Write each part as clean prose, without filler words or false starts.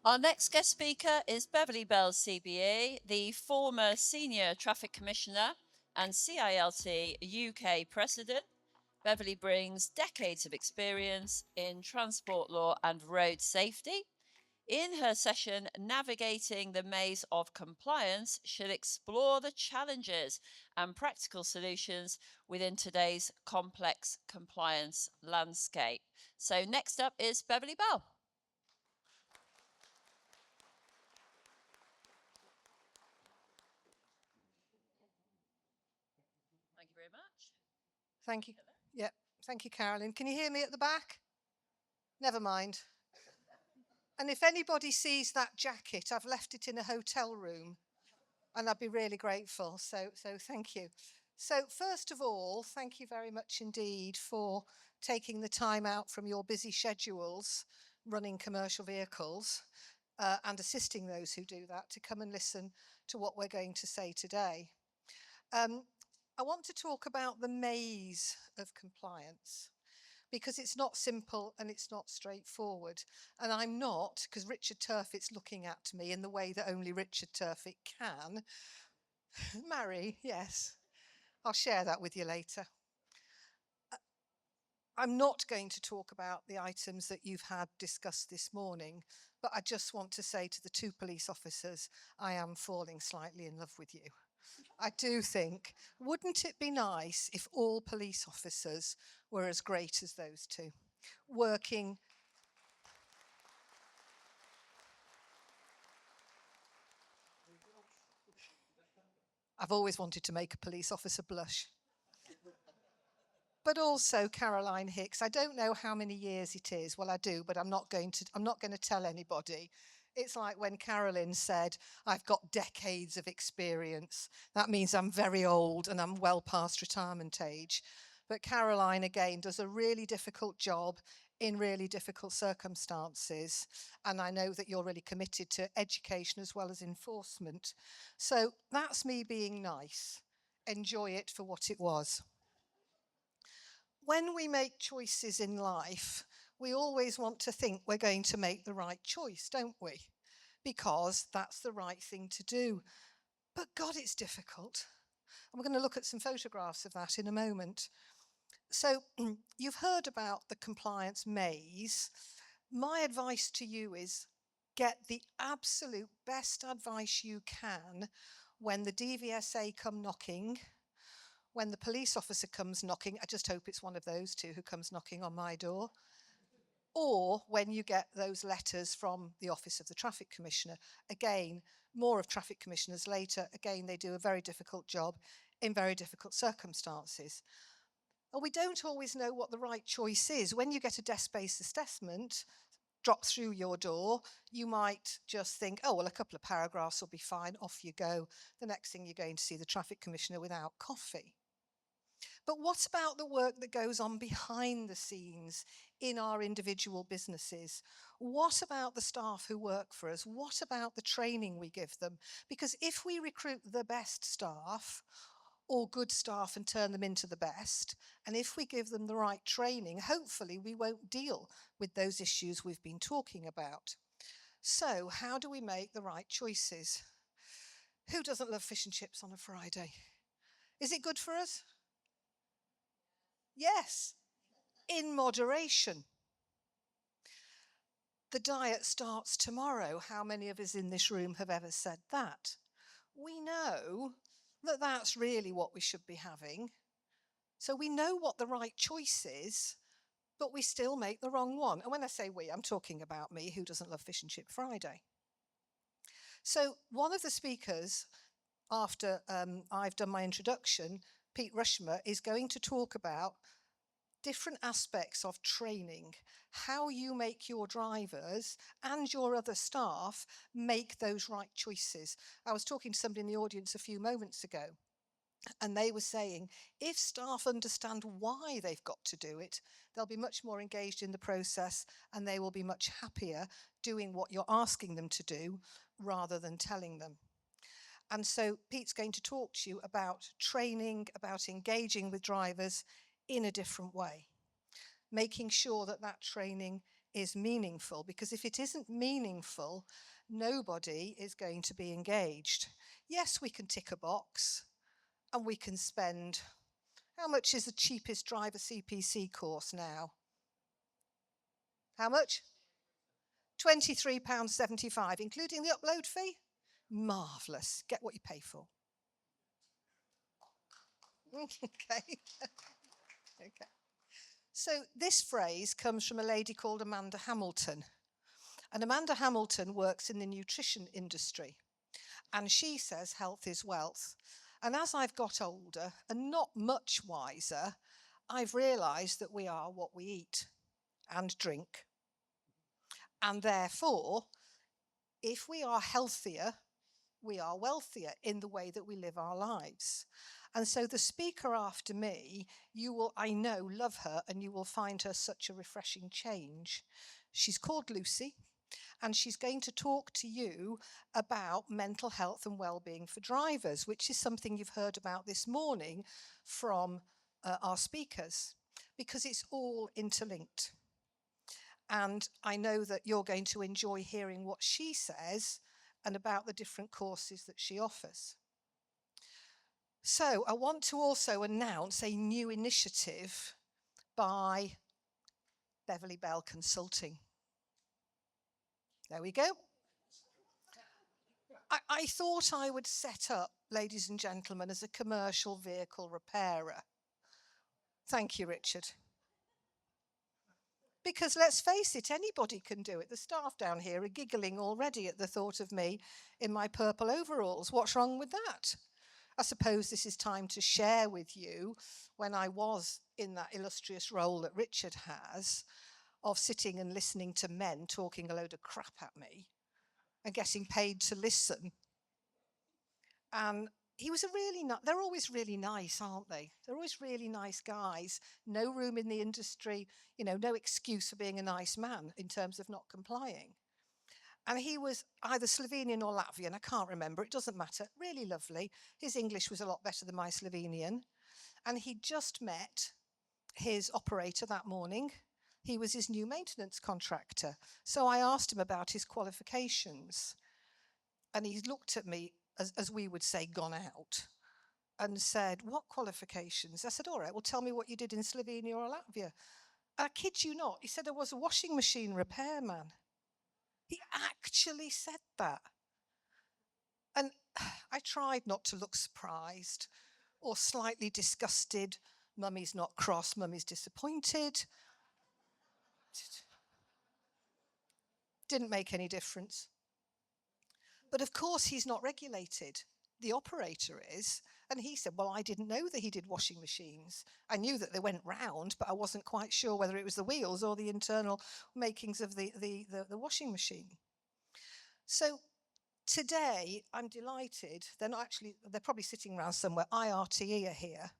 Our next guest speaker is Beverley Bells CBE, the former Senior Traffic Commissioner and CILT UK President. Beverley brings decades of experience in transport law and road safety. In her session, Navigating the Maze of Compliance, she'll explore the challenges and practical solutions within today's complex compliance landscape. So next up is Beverley Bell. Thank you very much. Thank you. Yeah, thank you, Carolyn. Can you hear me at the back? Never mind. And if anybody sees that jacket, I've left it in a hotel room, and I'd be really grateful. So thank you. So first of all, thank you very much indeed for taking the time out from your busy schedules running commercial vehicles and assisting those who do that to come and listen to what we're going to say today. I want to talk about the maze of compliance because it's not simple and it's not straightforward. And I'm not, because Richard Turfitt's looking at me in the way that only Richard Turfitt can. Mary, yes, I'll share that with you later. I'm not going to talk about the items that you've had discussed this morning, but I just want to say to the two police officers, I am falling slightly in love with you. I do think, wouldn't it be nice if all police officers were as great as those two, working. I've always wanted to make a police officer blush. But also Caroline Hicks, I don't know how many years it is. Well, I do, but I'm not going to tell anybody. It's like when Carolyn said, I've got decades of experience. That means I'm very old and I'm well past retirement age. But Caroline, again, does a really difficult job in really difficult circumstances. And I know that you're really committed to education as well as enforcement. So that's me being nice. Enjoy it for what it was. When we make choices in life, we always want to think we're going to make the right choice, don't we? Because that's the right thing to do. But God, it's difficult. And we're going to look at some photographs of that in a moment. So you've heard about the compliance maze. My advice to you is get the absolute best advice you can when the DVSA come knocking, when the police officer comes knocking. I just hope it's one of those two who comes knocking on my door. Or when you get those letters from the Office of the Traffic Commissioner. Again, more of traffic commissioners later. Again, they do a very difficult job in very difficult circumstances. And we don't always know what the right choice is. When you get a desk-based assessment drop through your door, you might just think, oh, well, a couple of paragraphs will be fine, off you go. The next thing you're going to see the traffic commissioner without coffee. But what about the work that goes on behind the scenes in our individual businesses? What about the staff who work for us? What about the training we give them? Because if we recruit the best staff or good staff and turn them into the best, and if we give them the right training, hopefully we won't deal with those issues we've been talking about. So how do we make the right choices? Who doesn't love fish and chips on a Friday? Is it good for us? Yes, in moderation. The diet starts tomorrow. How many of us in this room have ever said that? We know that that's really what we should be having. So we know what the right choice is, but we still make the wrong one. And when I say we, I'm talking about me, who doesn't love Fish and Chip Friday. So one of the speakers, after I've done my introduction, Pete Rushmer, is going to talk about different aspects of training, how you make your drivers and your other staff make those right choices. I was talking to somebody in the audience a few moments ago, and they were saying, if staff understand why they've got to do it, they'll be much more engaged in the process and they will be much happier doing what you're asking them to do rather than telling them. And so Pete's going to talk to you about training, about engaging with drivers in a different way, making sure that that training is meaningful, because if it isn't meaningful, nobody is going to be engaged. Yes, we can tick a box and we can spend, how much is the cheapest driver CPC course now? How much? £23.75, including the upload fee? Marvellous. Get what you pay for. Okay. Okay. So this phrase comes from a lady called Amanda Hamilton. And Amanda Hamilton works in the nutrition industry. And she says health is wealth. And as I've got older and not much wiser, I've realised that we are what we eat and drink. And therefore, if we are healthier, we are wealthier in the way that we live our lives. And so the speaker after me, you will, I know, love her, and you will find her such a refreshing change. She's called Lucy, and she's going to talk to you about mental health and well-being for drivers, which is something you've heard about this morning from our speakers, because it's all interlinked. And I know that you're going to enjoy hearing what she says and about the different courses that she offers. So I want to also announce a new initiative by Beverley Bell Consulting. There we go. I thought I would set up, ladies and gentlemen, as a commercial vehicle repairer. Thank you, Richard. Because let's face it, anybody can do it. The staff down here are giggling already at the thought of me in my purple overalls. What's wrong with that? I suppose this is time to share with you when I was in that illustrious role that Richard has of sitting and listening to men talking a load of crap at me and getting paid to listen. And he was a really they're always really nice, aren't they? They're always really nice guys. No room in the industry, no excuse for being a nice man in terms of not complying. And he was either Slovenian or Latvian, I can't remember, it doesn't matter, really lovely. His English was a lot better than my Slovenian. And he'd just met his operator that morning. He was his new maintenance contractor. So I asked him about his qualifications. And he looked at me, as we would say, gone out, and said, "What qualifications?" I said, "All right, well, tell me what you did in Slovenia or Latvia." I kid you not, he said, "I was a washing machine repairman." He actually said that. And I tried not to look surprised or slightly disgusted. Mummy's not cross, mummy's disappointed. Didn't make any difference. But of course, he's not regulated. The operator is. And he said, "Well, I didn't know that he did washing machines. I knew that they went round, but I wasn't quite sure whether it was the wheels or the internal makings of the washing machine." So today, I'm delighted. They're not actually, they're probably sitting around somewhere. IRTE are here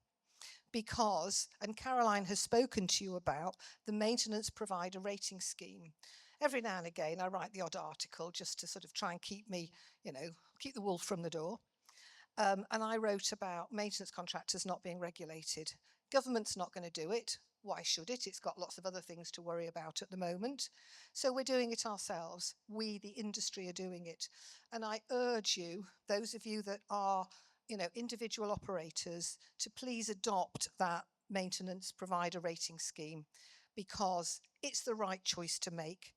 because, and Caroline has spoken to you about the maintenance provider rating scheme. Every now and again, I write the odd article just to sort of try and keep me, keep the wolf from the door. And I wrote about maintenance contractors not being regulated. Government's not going to do it. Why should it? It's got lots of other things to worry about at the moment. So we're doing it ourselves. We, the industry, are doing it. And I urge you, those of you that are, individual operators, to please adopt that maintenance provider rating scheme, because it's the right choice to make.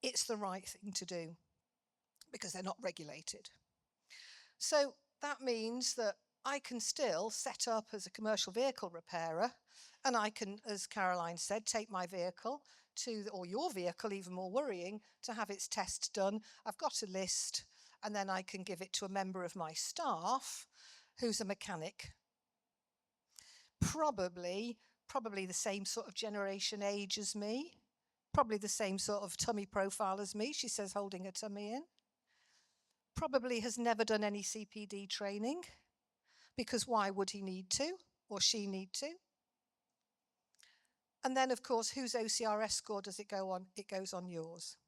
It's the right thing to do because they're not regulated. So that means that I can still set up as a commercial vehicle repairer, and I can, as Caroline said, take my vehicle to, or your vehicle, even more worrying, to have its test done. I've got a list, and then I can give it to a member of my staff who's a mechanic. Probably the same sort of generation age as me, probably the same sort of tummy profile as me, she says, holding her tummy in. Probably has never done any CPD training, because why would he need to, or she need to? And then, of course, whose OCRS score does it go on? It goes on yours.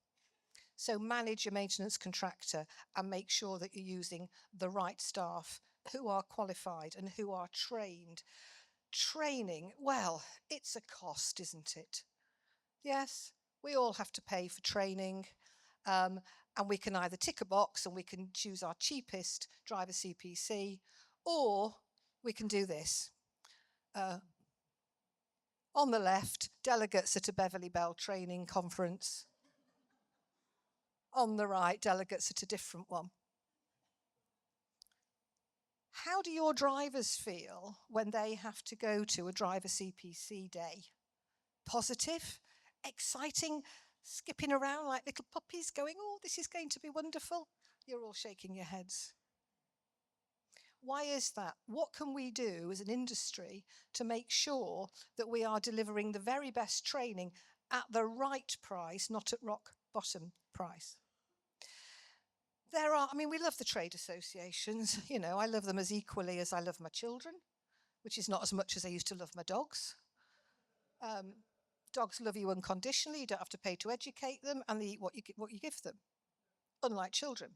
So manage your maintenance contractor and make sure that you're using the right staff who are qualified and who are trained. Training, well, it's a cost, isn't it? Yes, We all have to pay for training, and we can either tick a box and we can choose our cheapest driver CPC, or we can do this. On the left, delegates at a Beverley Bell training conference. On the right, delegates at a different one. How do your drivers feel when they have to go to a driver CPC day? Positive? Exciting? Skipping around like little puppies going, oh, this is going to be wonderful? You're all shaking your heads. Why is that? What can we do as an industry to make sure that we are delivering the very best training at the right price, not at rock bottom price? We love the trade associations. You know, I love them as equally as I love my children, which is not as much as I used to love my dogs. Dogs love you unconditionally. You don't have to pay to educate them, and they eat what you give them, unlike children.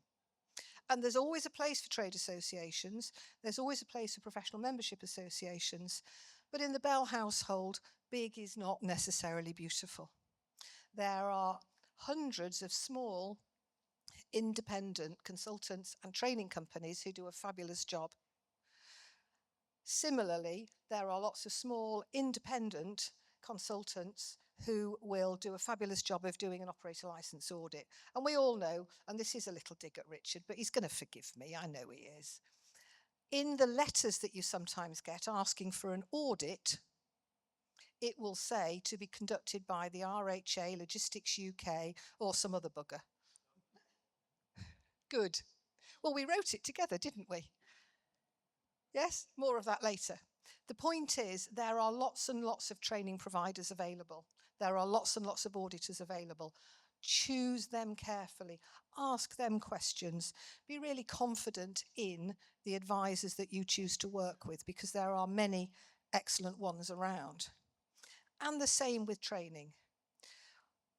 And there's always a place for trade associations. There's always a place for professional membership associations. But in the Bell household, big is not necessarily beautiful. There are hundreds of small, independent consultants and training companies who do a fabulous job. Similarly, there are lots of small, independent consultants who will do a fabulous job of doing an operator license audit. And we all know, and this is a little dig at Richard, but he's going to forgive me, I know he is. In the letters that you sometimes get asking for an audit, it will say to be conducted by the RHA, Logistics UK, or some other bugger. Good. Well, we wrote it together, didn't we? Yes, more of that later. The point is, there are lots and lots of training providers available. There are lots and lots of auditors available. Choose them carefully. Ask them questions. Be really confident in the advisors that you choose to work with, because there are many excellent ones around. And the same with training.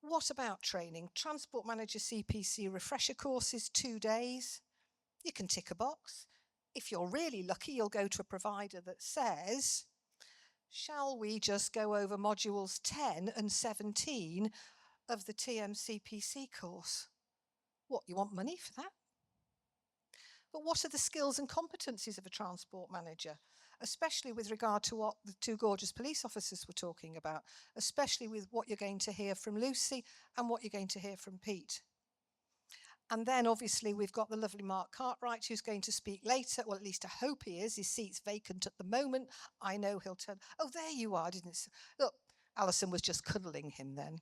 What about training? Transport Manager CPC refresher courses, 2 days. You can tick a box. If you're really lucky, you'll go to a provider that says, shall we just go over modules 10 and 17 of the TMCPC course? What, you want money for that? But what are the skills and competencies of a transport manager? Especially with regard to what the two gorgeous police officers were talking about, especially with what you're going to hear from Lucy and what you're going to hear from Pete. And then obviously we've got the lovely Mark Cartwright, who's going to speak later. Well, at least I hope he is. His seat's vacant at the moment. I know he'll turn. Oh, there you are, didn't it? Look, Alison was just cuddling him then.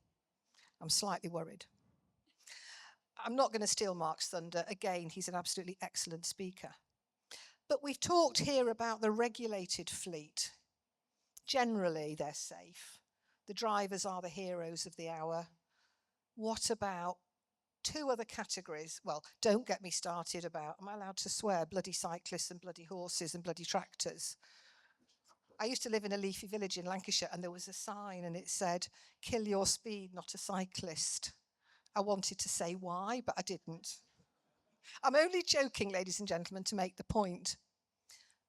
I'm slightly worried. I'm not going to steal Mark's thunder. Again, he's an absolutely excellent speaker. But we've talked here about the regulated fleet. Generally, they're safe. The drivers are the heroes of the hour. What about two other categories? Well, don't get me started about, am I allowed to swear, bloody cyclists and bloody horses and bloody tractors? I used to live in a leafy village in Lancashire, and there was a sign and it said, kill your speed, not a cyclist. I wanted to say why, but I didn't. I'm only joking, ladies and gentlemen, to make the point.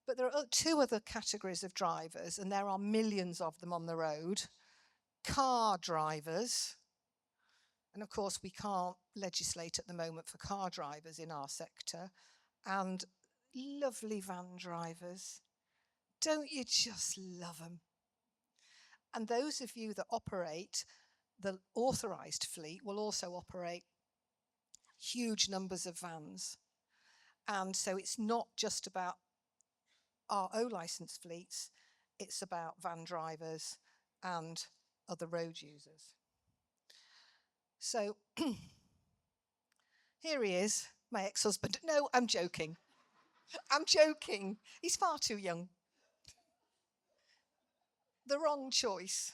But there are two other categories of drivers, and there are millions of them on the road. Car drivers. And of course, we can't legislate at the moment for car drivers in our sector. And lovely van drivers. Don't you just love them? And those of you that operate the authorised fleet will also operate huge numbers of vans. And so it's not just about RO licensed fleets, it's about van drivers and other road users. So here he is, my ex-husband. No, I'm joking. I'm joking. He's far too young. The wrong choice.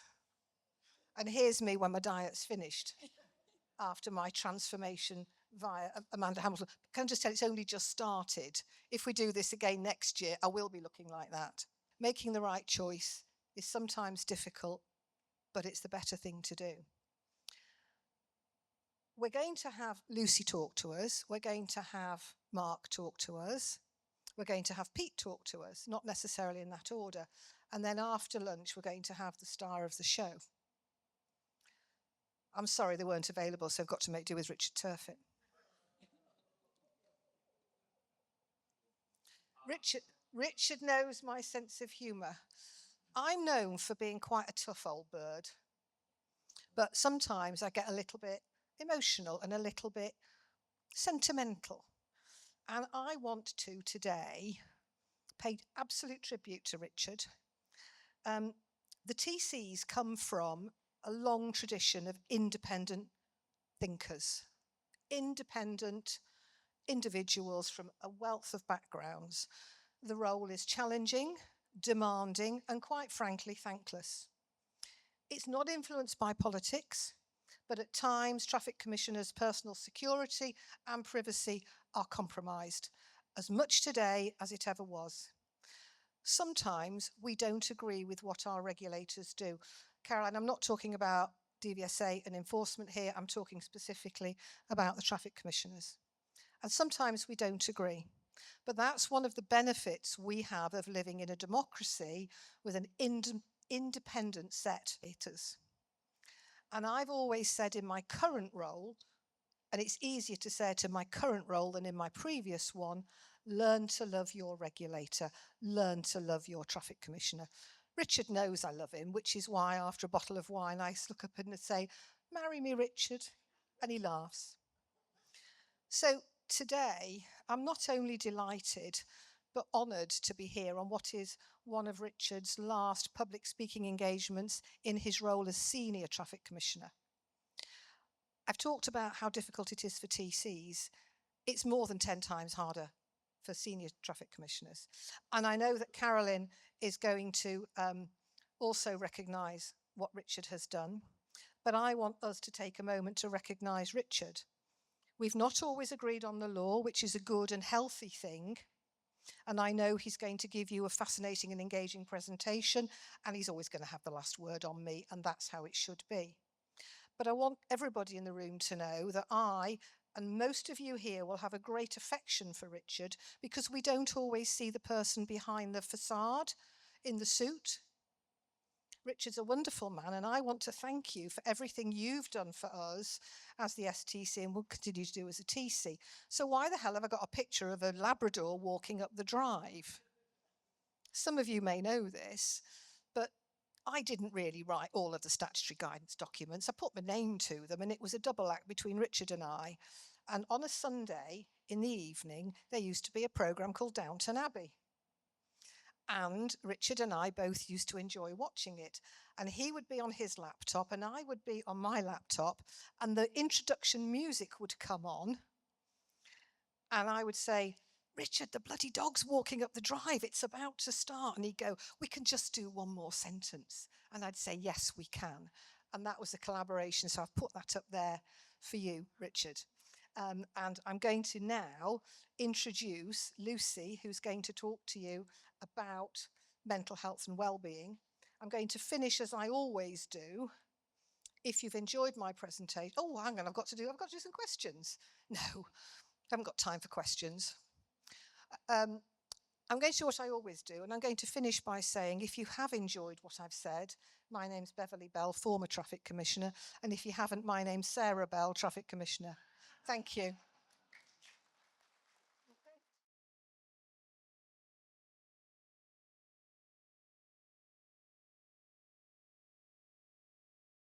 And here's me when my diet's finished after my transformation via Amanda Hamilton. Can I just tell you, it's only just started. If we do this again next year, I will be looking like that. Making the right choice is sometimes difficult, but it's the better thing to do. We're going to have Lucy talk to us. We're going to have Mark talk to us. We're going to have Pete talk to us, not necessarily in that order. And then after lunch, we're going to have the star of the show. I'm sorry they weren't available, so I've got to make do with Richard Turfitt. Richard knows my sense of humour. I'm known for being quite a tough old bird, but sometimes I get a little bit emotional and a little bit sentimental. And I want to today pay absolute tribute to Richard. The TCs come from a long tradition of independent thinkers, independent individuals from a wealth of backgrounds. The role is challenging, demanding, and quite frankly, thankless. It's not influenced by politics, but at times traffic commissioners' personal security and privacy are compromised, as much today as it ever was. Sometimes we don't agree with what our regulators do. Caroline, I'm not talking about DVSA and enforcement here, I'm talking specifically about the traffic commissioners. And sometimes we don't agree. But that's one of the benefits we have of living in a democracy with an independent set of leaders. And I've always said in my current role, and it's easier to say it in my current role than in my previous one, learn to love your regulator, learn to love your traffic commissioner. Richard knows I love him, which is why after a bottle of wine, I look up and say, marry me, Richard, and he laughs. So today, I'm not only delighted, but honoured to be here on what is one of Richard's last public speaking engagements in his role as Senior Traffic Commissioner. I've talked about how difficult it is for TCs. It's more than 10 times harder for Senior Traffic Commissioners. And I know that Carolyn is going to also recognise what Richard has done, but I want us to take a moment to recognise Richard. We've not always agreed on the law, which is a good and healthy thing. And I know he's going to give you a fascinating and engaging presentation, and he's always going to have the last word on me, and that's how it should be. But I want everybody in the room to know that I, and most of you here, will have a great affection for Richard, because we don't always see the person behind the facade in the suit. Richard's a wonderful man, and I want to thank you for everything you've done for us as the STC and will continue to do as a TC. So why the hell have I got a picture of a Labrador walking up the drive? Some of you may know this, but I didn't really write all of the statutory guidance documents. I put my name to them, and it was a double act between Richard and I. And on a Sunday in the evening, there used to be a programme called Downton Abbey. And Richard and I both used to enjoy watching it. And he would be on his laptop and I would be on my laptop, and the introduction music would come on. And I would say, Richard, the bloody dog's walking up the drive. It's about to start. And he'd go, we can just do one more sentence. And I'd say, yes, we can. And that was a collaboration. So I've put that up there for you, Richard. And I'm going to now introduce Lucy, who's going to talk to you about mental health and well-being. I'm going to finish as I always do. If you've enjoyed my presentation, oh, hang on, I've got to do some questions. No, I haven't got time for questions. I'm going to do what I always do, and I'm going to finish by saying, if you have enjoyed what I've said, my name's Beverley Bell, former Traffic Commissioner, and if you haven't, my name's Sarah Bell, Traffic Commissioner. Thank you.